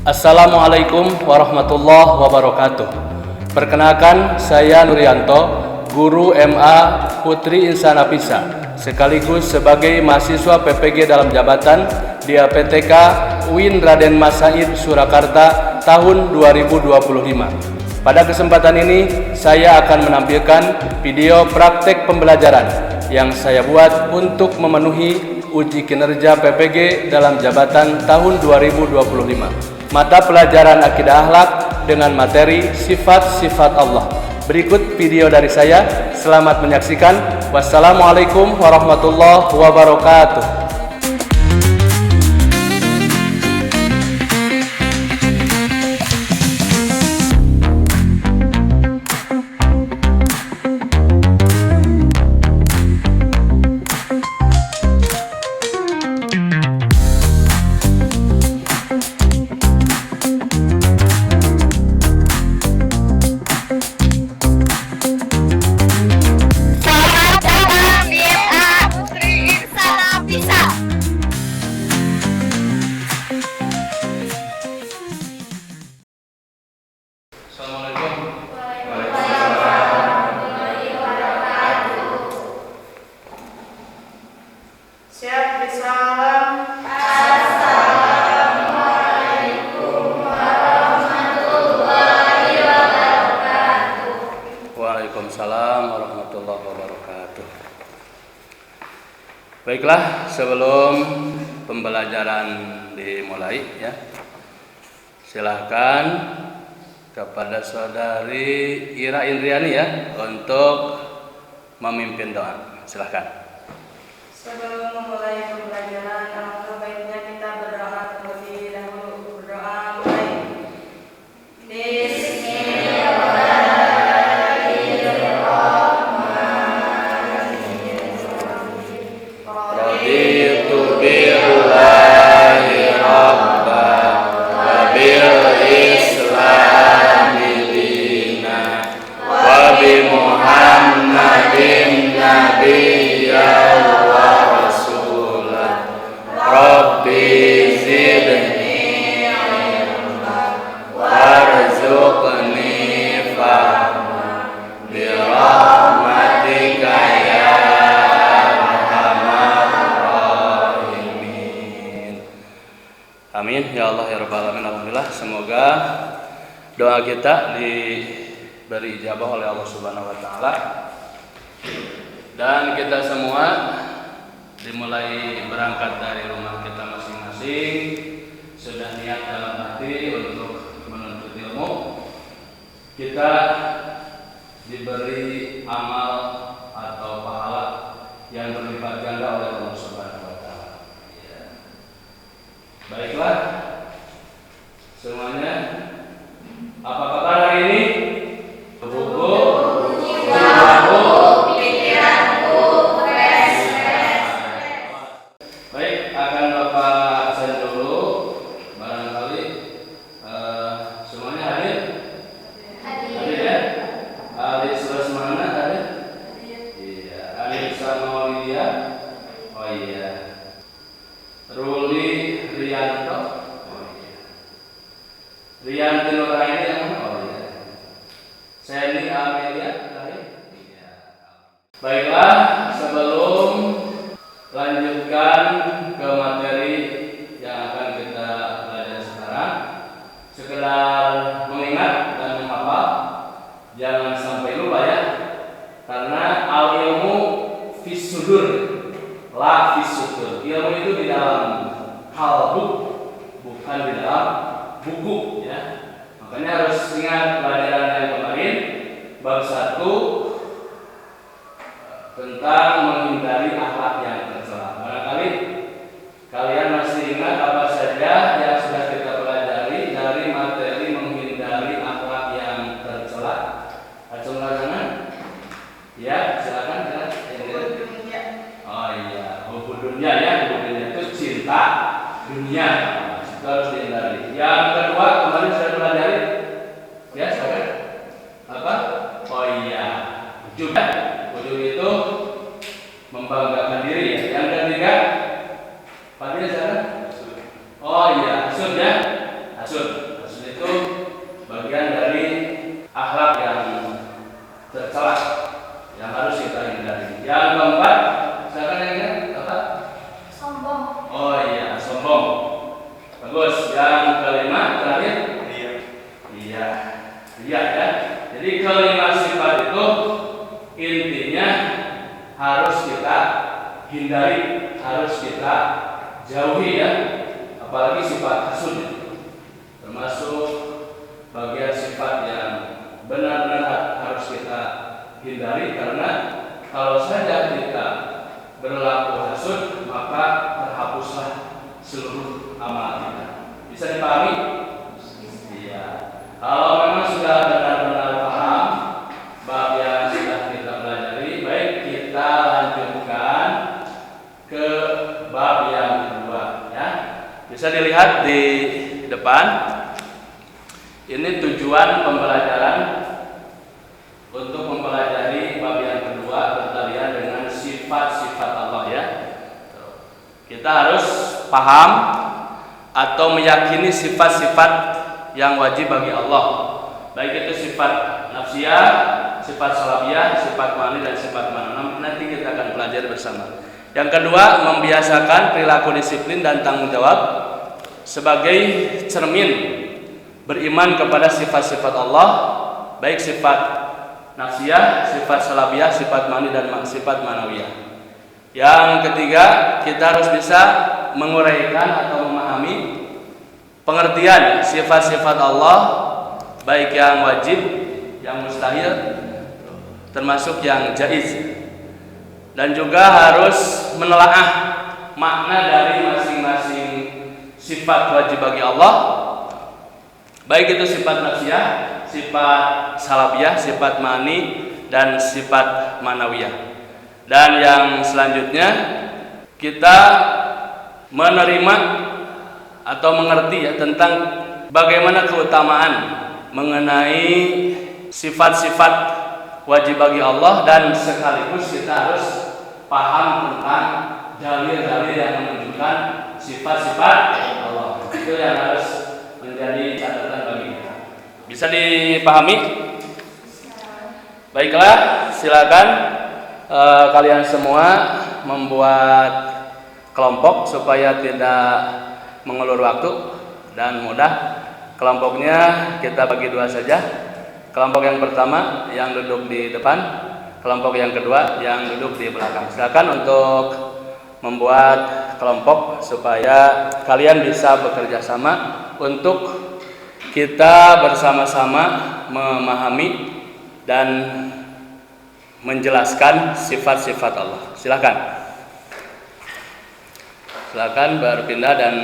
Assalamualaikum warahmatullahi wabarakatuh. Perkenalkan, saya Nurianto, guru MA Putri Insana Pisa, sekaligus sebagai mahasiswa PPG dalam jabatan di APTK UIN Raden Mas Said Surakarta tahun 2025. Pada kesempatan ini, saya akan menampilkan video praktek pembelajaran yang saya buat untuk memenuhi uji kinerja PPG dalam jabatan tahun 2025. Mata pelajaran akidah akhlak dengan materi sifat-sifat Allah. Berikut video dari saya. Selamat menyaksikan. Wassalamualaikum warahmatullahi wabarakatuh. Siap, salam. Assalamualaikum warahmatullahi wabarakatuh. Waalaikumsalam warahmatullahi wabarakatuh. Baiklah, sebelum pembelajaran dimulai ya, silahkan kepada saudari Ira Indriani ya untuk memimpin doa. Silahkan. Sebelum memulai pembelajaran, alangkah baiknya kita berdoa terlebih dahulu. Berdoa mulai. Bismillahirrahmanirrahim. Raditu billahi rabban wa bil islami dina wa bi Muhammadin nabiyyan Rabbi zidni ilma warzuqni fahma bi rahmatika ya arhamar rahimin. Amin ya Allah ya rabbal alamin. Alhamdulillah, semoga doa kita diberi ijabah oleh Allah Subhanahu wa taala dan kita semua dimulai berangkat dari rumah kita masing-masing sudah niat dalam hati untuk menuntut ilmu. Kita diberi amal atau pahala yang berlipat ganda oleh Allah Subhanahu wa taala. Baiklah semuanya, apa kabar hari ini? Buku Rianti Nuraini yang mana? Oh iya. Seni Amelia tadi? Iya. Baiklah, sebelum lanjutkan ke materi yang akan kita belajar sekarang, sekedar mengingat dan menghafal, jangan sampai lupa ya. Karena al ilmu fis sudur, la fis sudur. Ilmu itu di dalam qalbu, bukan di dalam buku ya. Makanya harus ingat pelajaran yang kemarin bab 1 tentang menghindari akhlak yang tercela. Barangkali kalian masih ingat apa saja yang sudah kita pelajari dari materi menghindari akhlak yang tercela. Acung tangan. Ya, silakan ya. Oh iya, buku dunia ya, buku dunia itu cinta dunia. Harus dihindari. Yang kedua kemarin sudah pelajari ya, silakan. Apa? Oh iya, ujub. Ujub itu membanggakan diri ya. Yang ketiga, Pak Dia silakan. Oh iya, hasud ya. Hasud. akhlak yang tercela yang harus kita hindari. Yang keempat, silakan yang ini apa? Sombong. Oh iya, sombong. Bagus. Yang kelima terakhir? Iya. Iya ya. Jadi kelima sifat itu intinya harus kita hindari, harus kita jauhi ya. Apalagi sifat hasud, termasuk bagian sifat yang benar-benar harus kita hindari, karena kalau saja kita berlaku hasud maka terhapuslah seluruh amal kita. Bisa dipahami? Iya. Kalau memang sudah benar-benar paham bab yang sudah kita pelajari, baik kita lanjutkan ke bab yang kedua ya. Bisa dilihat di depan. Ini tujuan pembelajaran untuk mempelajari bab yang kedua berkaitan dengan sifat-sifat Allah ya. Kita harus paham atau meyakini sifat-sifat yang wajib bagi Allah. Baik itu sifat nafsiyah, sifat salabiyah, sifat ma'ani dan sifat ma'na. Nanti kita akan pelajari bersama. Yang kedua, membiasakan perilaku disiplin dan tanggung jawab sebagai cermin beriman kepada sifat-sifat Allah, baik sifat nafsiyah, sifat salabiyah, sifat ma'ani dan sifat ma'nawiyah. Yang ketiga, kita harus bisa menguraikan atau memahami pengertian sifat-sifat Allah, baik yang wajib, yang mustahil, termasuk yang jaiz. Dan juga harus menelaah makna dari masing-masing sifat wajib bagi Allah, baik itu sifat nafsiyah, sifat salabiyah, sifat ma'ani dan sifat ma'nawiyah. Dan yang selanjutnya kita menerima atau mengerti ya tentang bagaimana keutamaan mengenai sifat-sifat wajib bagi Allah, dan sekaligus kita harus paham tentang dalil-dalil yang menunjukkan sifat-sifat Allah. Itu yang harus menjadi catatan bagi kita. Bisa dipahami? Baiklah, silakan kalian semua membuat kelompok supaya tidak mengulur waktu dan mudah. Kelompoknya kita bagi dua saja. Kelompok yang pertama yang duduk di depan, kelompok yang kedua yang duduk di belakang. Silakan untuk membuat kelompok supaya kalian bisa bekerja sama untuk kita bersama-sama memahami dan menjelaskan sifat-sifat Allah. Silakan. Silakan berpindah dan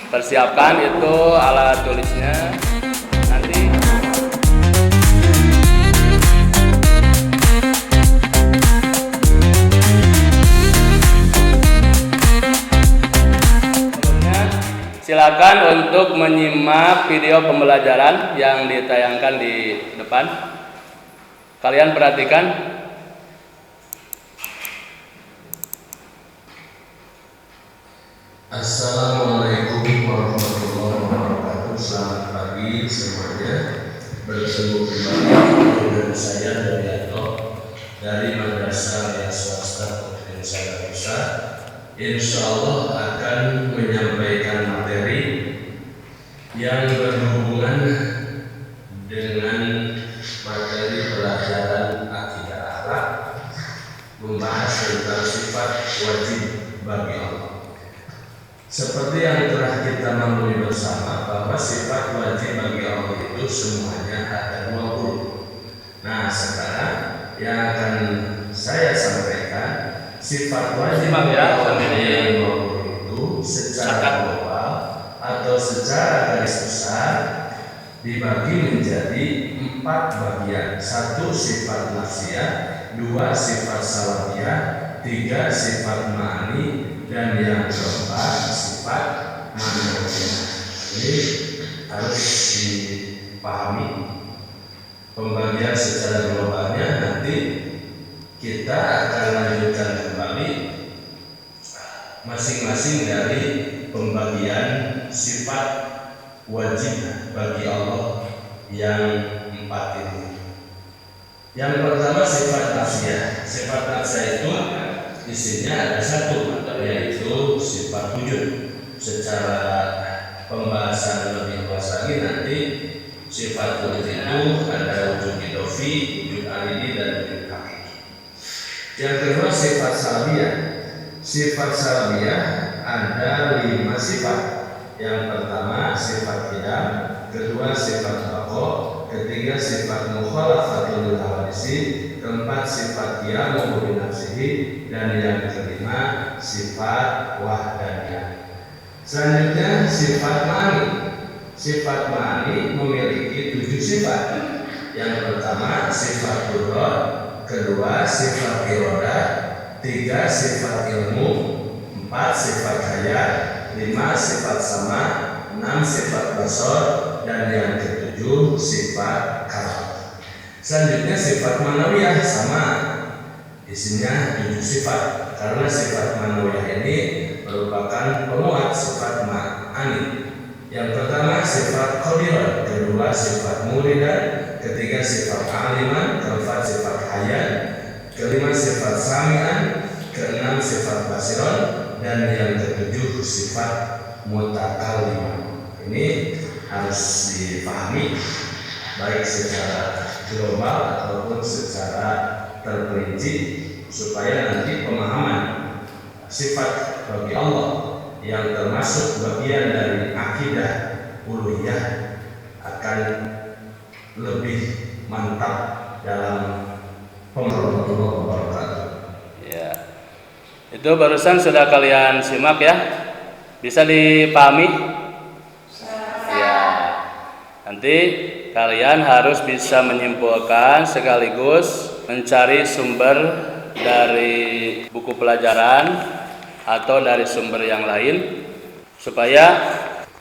persiapkan itu alat tulisnya nanti. Silakan untuk menyimak video pembelajaran yang ditayangkan di depan. Kalian perhatikan. Assalamualaikum warahmatullahi wabarakatuh. Selamat pagi semuanya. Bertemu kembali dengan saya Nurianto dari Madrasah yang Swasta Putri Indonesia. Insya Allah akan menyampaikan materi yang berhubungan dengan materi pelajaran akidah akhlak, membahas tentang sifat wajib bagi Allah. Seperti yang telah kita maklumi bersama bahwa sifat wajib bagi Allah itu semuanya ada 20. Nah, sekarang yang akan saya sampaikan sifat wajib bagi Allah yang 20 itu secara global atau secara garis besar dibagi menjadi 4 bagian. 1 sifat nafsiyah, 2 sifat salabiyah, 3 sifat ma'ani, dan yang keempat sifat ma'nawiyah. Ini harus dipahami pembagian secara globalnya. Nanti kita akan lanjutkan kembali masing-masing dari pembagian sifat wajib bagi Allah yang 4 4 ini. Yang pertama sifat nafsiyah. Sifat nafsiyah itu isinya ada 1, yaitu sifat wujud. Secara pembahasan lebih luas lagi nanti sifat wujud itu ada wujud idofi, wujud alidi, dan wujud hakiki. Yang kedua sifat salbiyah. Sifat salbiyah ada 5 sifat. Yang pertama sifat qiyam, kedua sifat baqa, ketiga sifat mukhalafatul hawadisi, keempat sifat qiyamu bi nafsihi, dan yang kelima sifat wahdaniyah. Selanjutnya sifat ma'ani. Sifat ma'ani memiliki 7 sifat. Yang pertama sifat qudrat, kedua sifat iradah, 3 sifat ilmu, 4 sifat hayat, 5 sifat sama, 6 sifat basar, dan yang ke-7 sifat kalam. Selanjutnya sifat manawiyah sama, isinya 7 sifat. Karena sifat manawiyah ini merupakan penguat sifat ma'ani. Yang pertama sifat qadiran, kedua sifat muridan, ketiga sifat aliman, keempat sifat hayat, kelima sifat sami'an, keenam sifat basiran, dan yang ke-7 sifat mutakalliman. Ini harus dipahami baik secara global ataupun secara terperinci supaya nanti pemahaman sifat bagi Allah yang termasuk bagian dari akidah uluhiyah akan lebih mantap dalam pemahaman Allah. Ya. Itu barusan sudah kalian simak ya. Bisa dipahami? Ya. Nanti kalian harus bisa menyimpulkan sekaligus mencari sumber dari buku pelajaran atau dari sumber yang lain supaya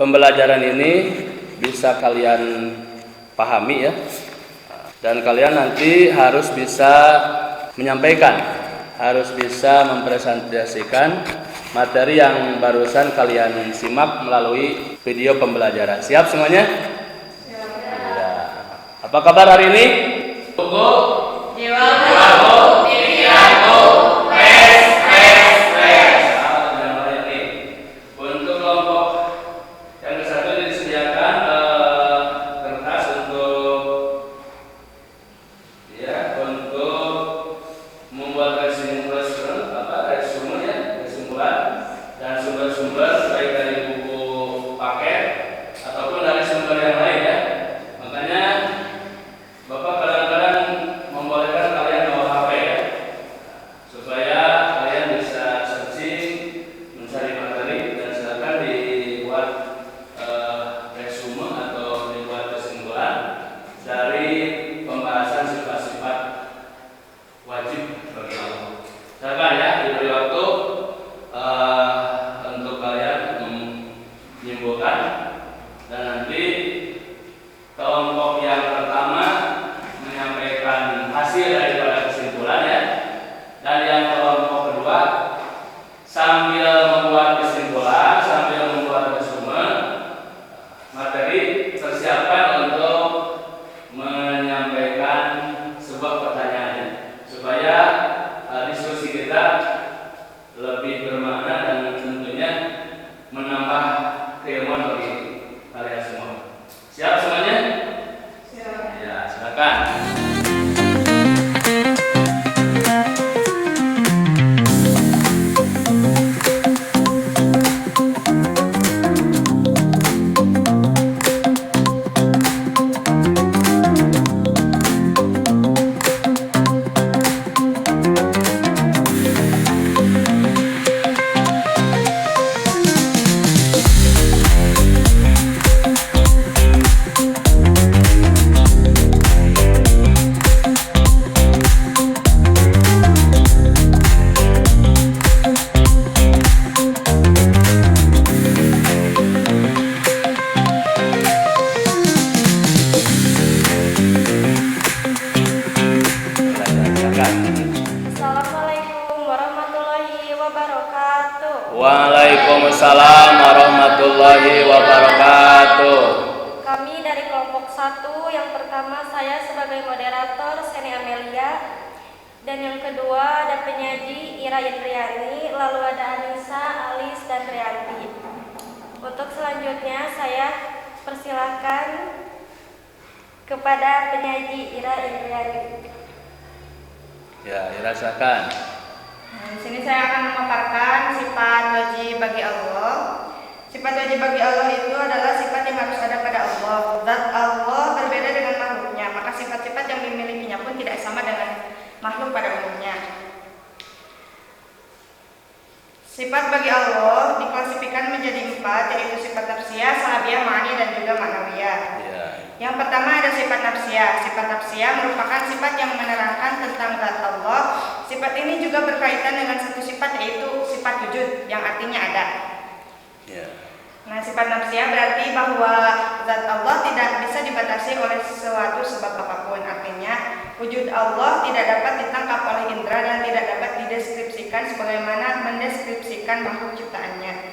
pembelajaran ini bisa kalian pahami ya. Dan kalian nanti harus bisa menyampaikan, harus bisa mempresentasikan materi yang barusan kalian simak melalui video pembelajaran. Siap semuanya? Siap. Ya. Apa kabar hari ini? Tunggu. Untuk kelompok yang ke-1 disediakan kertas untuk membuat kesimpulan dan sumber-sumber baik dari buku paket ataupun dari sumber yang lain ya. Makanya Bapak kadang-kadang membolehkan kalian bawa HP ya, supaya kalian bisa searching, mencari materi, dan silakan dibuat resume atau dibuat kesimpulan dari pembahasan sifat-sifat wajib bagi Allah. Silakan ya, diberi waktu untuk kalian menyimpulkan, dan nanti kelompok yang pertama menyampaikan hasil daripada kesimpulan ya, dan yang kelompok kedua sambil membuat kesimpulan, sambil membuat resume materi, persiapkan untuk menyampaikan sebuah pertanyaan supaya diskusi kita lebih bermakna dan tentunya menambah keilmuan bagi kalian semua. Siap semuanya? Siap. Ya, silakan. Assalamualaikum warahmatullahi wabarakatuh. Waalaikumsalam warahmatullahi wabarakatuh. Kami dari kelompok satu, yang pertama saya sebagai moderator Seni Amelia, dan yang kedua ada penyaji Ira Indriani, lalu ada Anissa, Alis, dan Rianti. Untuk selanjutnya saya persilahkan kepada penyaji Ira Indriani. Ya, dirasakan. Nah, di sini saya akan memaparkan sifat wajib bagi Allah. Sifat wajib bagi Allah itu adalah sifat yang harus ada pada Allah. Zat Allah berbeda dengan makhluknya, maka sifat-sifat yang dimilikinya pun tidak sama dengan makhluk pada umumnya. Sifat bagi Allah diklasifikasikan menjadi 4, yaitu sifat nafsiyah, salabiyah, ma'ani, dan juga ma'nawiyah. Ya. Yang pertama ada sifat nafsiyah. Sifat nafsiyah merupakan sifat yang menerangkan tentang zat Allah. Sifat ini juga berkaitan dengan satu sifat, yaitu sifat wujud, yang artinya ada. Ya. Nah, sifat nafsiyah berarti bahwa zat Allah tidak bisa dibatasi oleh sesuatu sebab apapun. Artinya, wujud Allah tidak dapat ditangkap oleh indera dan tidak dapat dideskripsikan sebagaimana mendeskripsikan makhluk ciptaannya.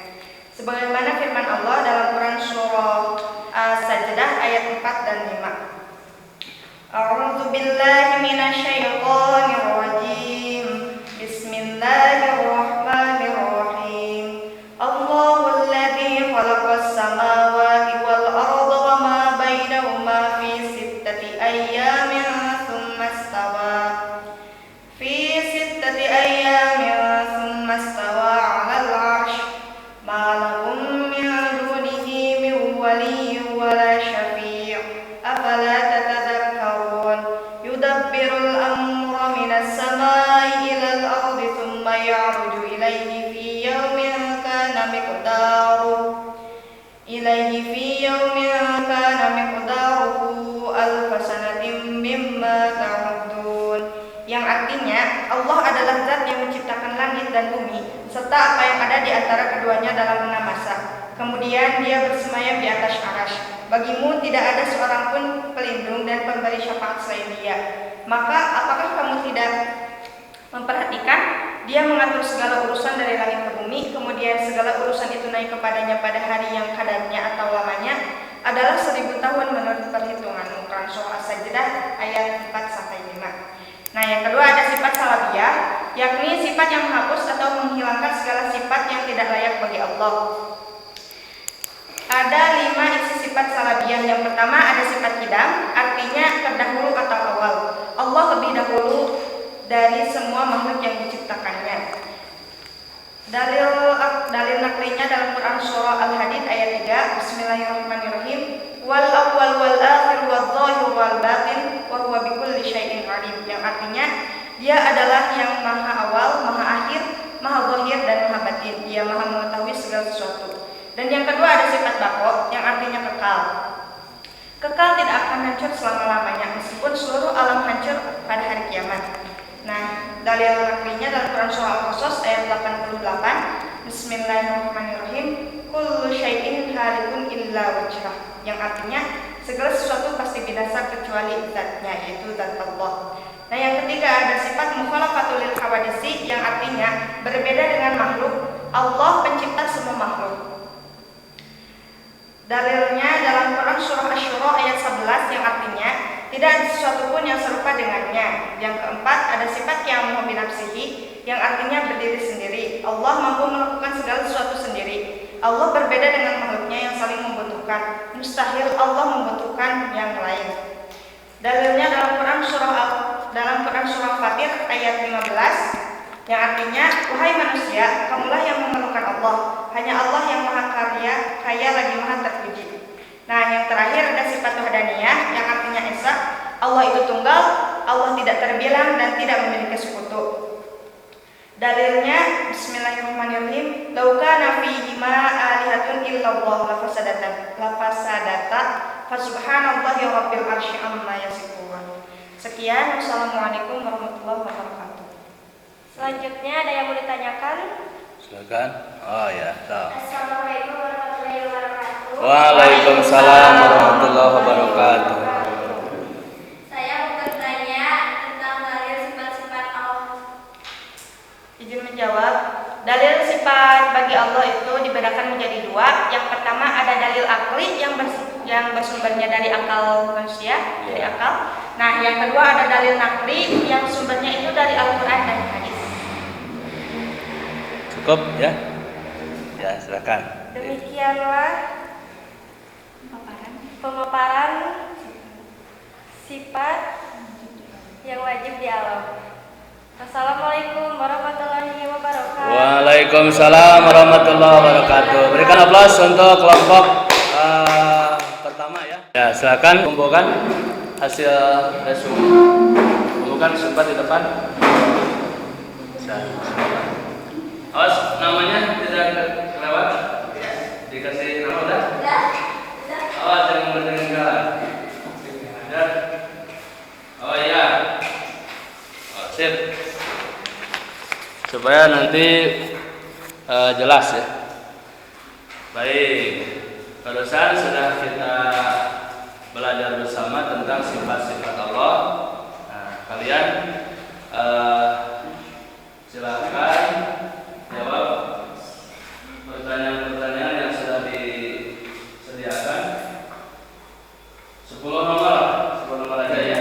Sebagaimana firman Allah dalam Quran surah As-Sajdah ayat 4 dan 5. A'udzu billahi minasyaitonir rajim. Bismillahirrahmanirrahim. Allahul ladzi khalaqas samawati wal arda wa ma bainahuma fi sittati ayyamin tsumma istawa. Fi sittati ayyamin tsumma istawa 'alal 'arsy. Ma lahum min dunihi min waliyyin wa la syafi'. Afala tatadhakkarun. Yudabbirul amra minas samai ilal ardi tsumma ya'ruju ilaihi fi yawmin kana miqdaruhu alf sanatin mimma ta'udun. Yang artinya Allah adalah zat yang menciptakan langit dan bumi serta apa yang ada di antara keduanya dalam 6 masa. Kemudian dia bersemayam di atas arasy. Bagimu tidak ada seorang pun pelindung dan pemberi syafaat selain dia. Maka apakah kamu tidak memperhatikan dia mengatur segala urusan dari langit ke bumi, kemudian segala urusan itu naik kepadanya pada hari yang kadarnya atau lamanya adalah 1000 tahun menurut perhitungan. Quran surah As-Sajdah ayat 4-5. Nah, yang kedua ada sifat salabiyah, yakni sifat yang menghapus atau menghilangkan segala sifat yang tidak layak bagi Allah. Ada 5 isi sifat salabiyah. Yang pertama ada sifat kidam, artinya terdahulu atau awal. Allah lebih dahulu dari semua makhluk yang diciptakannya. Dalil naklinya dalam Quran surah Al-Hadid ayat 3. Bismillahirrahmanirrahim. Wal awwal wal akhir wal zahir wal batin wa huwa bikulli syai'in alim. Yang artinya dia adalah yang maha awal, maha akhir, maha zahir dan maha batin. Dia maha mengetahui segala sesuatu. Dan yang kedua ada sifat baqo, yang artinya kekal. Kekal tidak akan hancur selama-lamanya meskipun seluruh alam hancur pada hari kiamat. Nah, dalil naklinya dalam Quran surah Al-Qasas ayat 88. Bismillahirrahmanirrahim. Kullu syai'in halikun illa wajhah. Yang artinya segala sesuatu pasti binasa kecuali zatnya, yaitu zat Allah. Nah, yang ketiga ada sifat mukhalafatul lil hawadisi, yang artinya berbeda dengan makhluk. Allah pencipta semua makhluk. Dalilnya dalam Quran surah Asy-Syura ayat 11, yang artinya tidak ada sesuatu pun yang serupa dengannya. Yang keempat ada sifat qiyamuh bi nafsihi, yang artinya berdiri sendiri. Allah mampu melakukan segala sesuatu sendiri. Allah berbeda dengan makhluknya yang saling membutuhkan. Mustahil Allah membutuhkan yang lain. Dalilnya dalam Quran surah Fatir ayat 15, yang artinya wahai manusia, kamulah yang memerlukan Allah. Hanya Allah yang maha kaya lagi maha terpuji. Nah, yang terakhir ada sifat wahdaniyah, yang artinya esa. Allah itu tunggal, Allah tidak terbilang dan tidak memiliki sekutu. Dalilnya Bismillahirrahmanirrahim. Lau kana fihi ma alihatun illallah lafasadata fasubhanallahi rabbil arsy amma yasifun. Sekian, wassalamualaikum warahmatullahi wabarakatuh. Selanjutnya ada yang mau ditanyakan? Silakan. Oh ya, tahu. Assalamualaikum warahmatullahi wabarakatuh. Waalaikumsalam warahmatullahi wabarakatuh. Saya mau bertanya tentang dalil sifat-sifat Allah. Izin menjawab. Dalil sifat bagi Allah itu dibedakan menjadi 2. Yang pertama ada dalil akli yang yang bersumbernya dari akal manusia, dari akal. Nah, yang kedua ada dalil nakli yang sumbernya itu dari Al-Quran dan hadis. Cukup ya? Ya, silakan. Demikianlah pemaparan sifat yang wajib di alam. Assalamualaikum warahmatullahi wabarakatuh. Waalaikumsalam warahmatullahi wabarakatuh. Berikan aplaus untuk kelompok pertama ya. Ya, silakan kumpulkan hasil resume. Kumpulkan sifat di depan. Awas, namanya tidak kelewat. Dikasih nama udah? Awas, jangan berdengar. Oh iya. Oh, sip. Supaya nanti jelas ya. Baik, barusan sudah kita belajar bersama tentang sifat-sifat Allah. Nah, kalian silakan jawab pertanyaan-pertanyaan yang sudah disediakan. 10 nomor aja ya.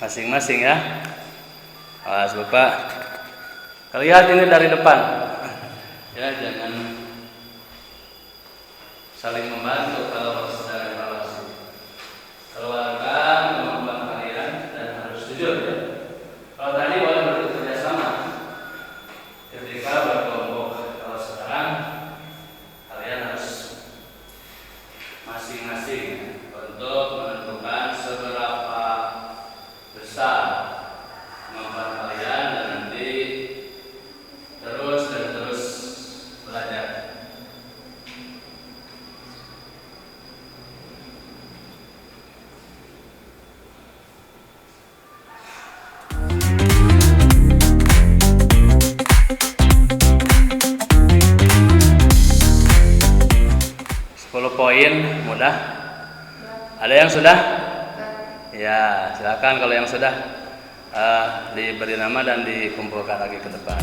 Masing-masing ya. Awas Bapak. Lihat ini dari depan. Ya, jangan saling membantu kalau sedang evaluasi. Keluarkan kemampuan kalian dan harus jujur ya. Kalau tadi boleh bekerja sama. Ketika berkelompok, kalau sekarang kalian harus masing-masing untuk menentukan seberapa besar kemampuan kalian dan nanti terus belajar. Poin mudah. Ada yang sudah? Ya, silakan kalau yang sudah diberi nama dan dikumpulkan lagi ke depan.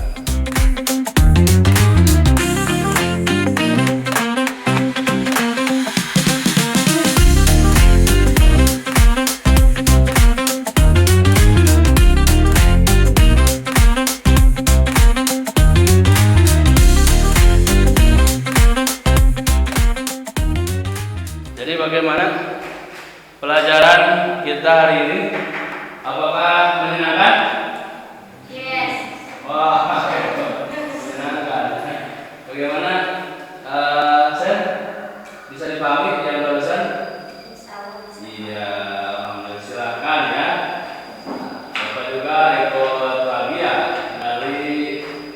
Jadi bagaimana pelajaran kita hari ini? Apakah menyenangkan? Yes. Wah, menyenangkan. Bagaimana? Sen? Bisa dipahami yang barusan? Iya, alhamdulillah. Silakan ya. Bapak juga ikut bahagia dari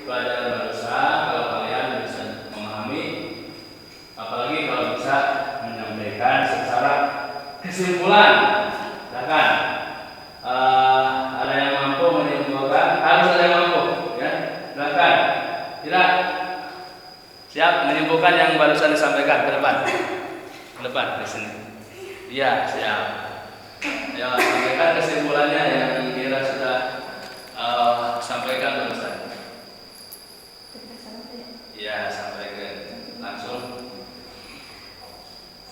pelajaran barusan. Kalau kalian bisa memahami, apalagi kalau bisa menyampaikan secara kesimpulan. Silakan. Ada yang mampu menyimpulkan, harus ada yang mampu ya. Silakan. Tidak siap menyimpulkan yang barusan disampaikan ke depan. Ke depan di sini. Iya, siap. Ya, sampaikan kesimpulannya yang kira sudah sampaikan barusan. Iya, sampaikan langsung.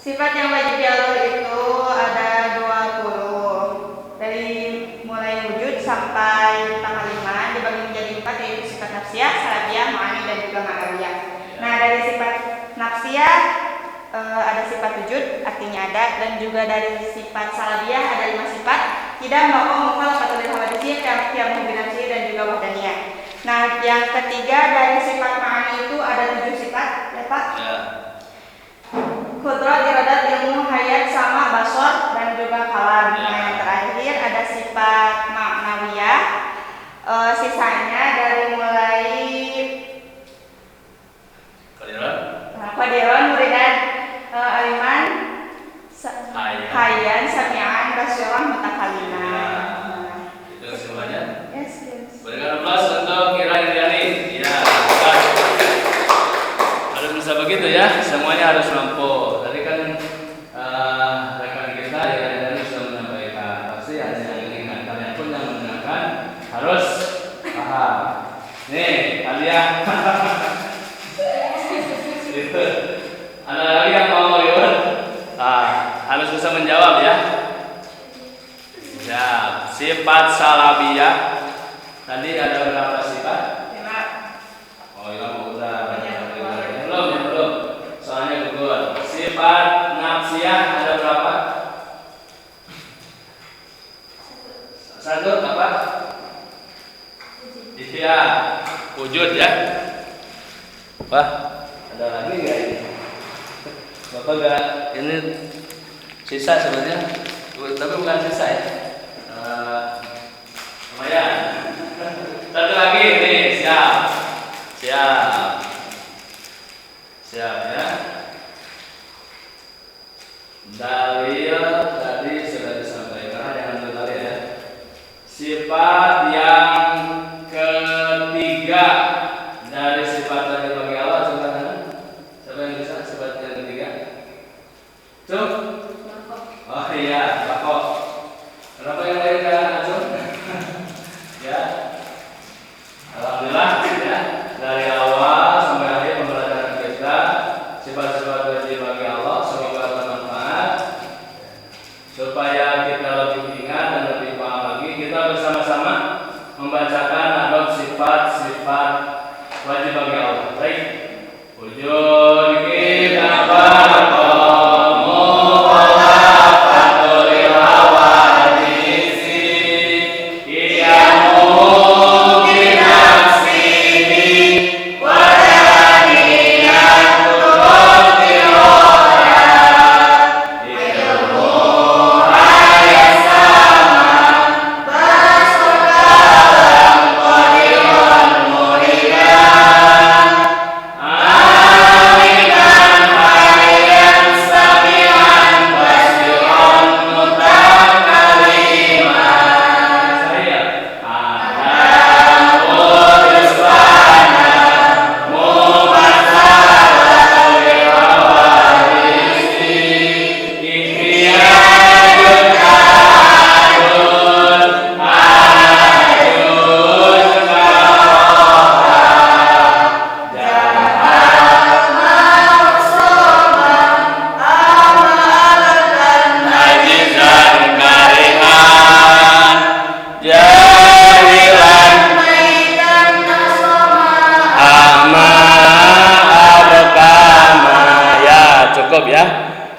Sifat yang wajib dialur itu ada 20. Dari mulai wujud sampai tanggal 5 dibagi menjadi 4, yaitu sifat nafsiyah, salabiyah, ma'ani dan juga ma'nawiyah. Nah, dari sifat nafsiyah ada sifat wujud, artinya ada, dan juga dari sifat salabiyah ada 5 sifat. Tidak mau mukhalafatul hawadits, yang menggunakan dan juga wahdaniyah. Nah, yang ketiga dari sifat ma'ani itu ada 7 sifat, ya Pak? Ya. Kudrat, iradat, ilmu, hayat, sama, basor, dan juga kalam. Nah, yang terakhir ada sifat ma'nawiyah. Sisanya dari mulai bisa menjawab ya. Ya, sifat salabiyah tadi ada berapa sifat? 5. Oh iya, udah. Belum. Soalnya gugur. Sifat nafsiyah ada berapa? 1 apa? Iya, wujud ya. Wah, ada lagi nggak ini? Bapak nggak? Ini sisa sebenarnya, tapi bukan sisa ya. Lumayan. Satu lagi ini, siap ya. Dalil tadi sudah disampaikan, jangan lupa ya. Sifat yang ketiga dari sifat tadi bagi Allah, siapa yang bisa sifat yang ketiga? Tuh. Oh iya, Bakok. Kenapa yang lain kan Acung? Ya. Alhamdulillah ya. Dari awal sampai akhir pembelajaran kita sifat-sifat wajib bagi Allah semoga bermanfaat supaya kita lebih ingat dan lebih paham lagi. Kita bersama-sama membacakan adab sifat-sifat wajib bagi Allah. Baik. Wujud kita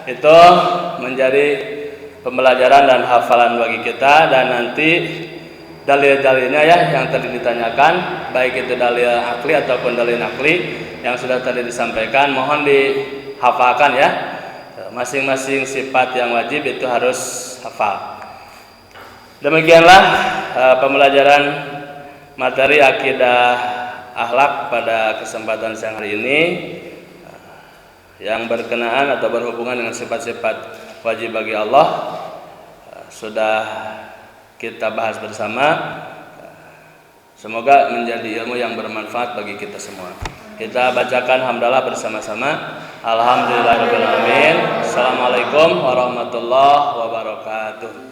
itu menjadi pembelajaran dan hafalan bagi kita, dan nanti dalil-dalilnya ya yang tadi ditanyakan, baik itu dalil akli ataupun dalil nakli yang sudah tadi disampaikan, mohon dihafalkan ya. Masing-masing sifat yang wajib itu harus hafal. Demikianlah pembelajaran materi akidah akhlak pada kesempatan siang hari ini yang berkenaan atau berhubungan dengan sifat-sifat wajib bagi Allah sudah kita bahas bersama. Semoga menjadi ilmu yang bermanfaat bagi kita semua. Kita bacakan hamdalah bersama-sama. Alhamdulillahirabbil alamin. Assalamualaikum warahmatullahi wabarakatuh.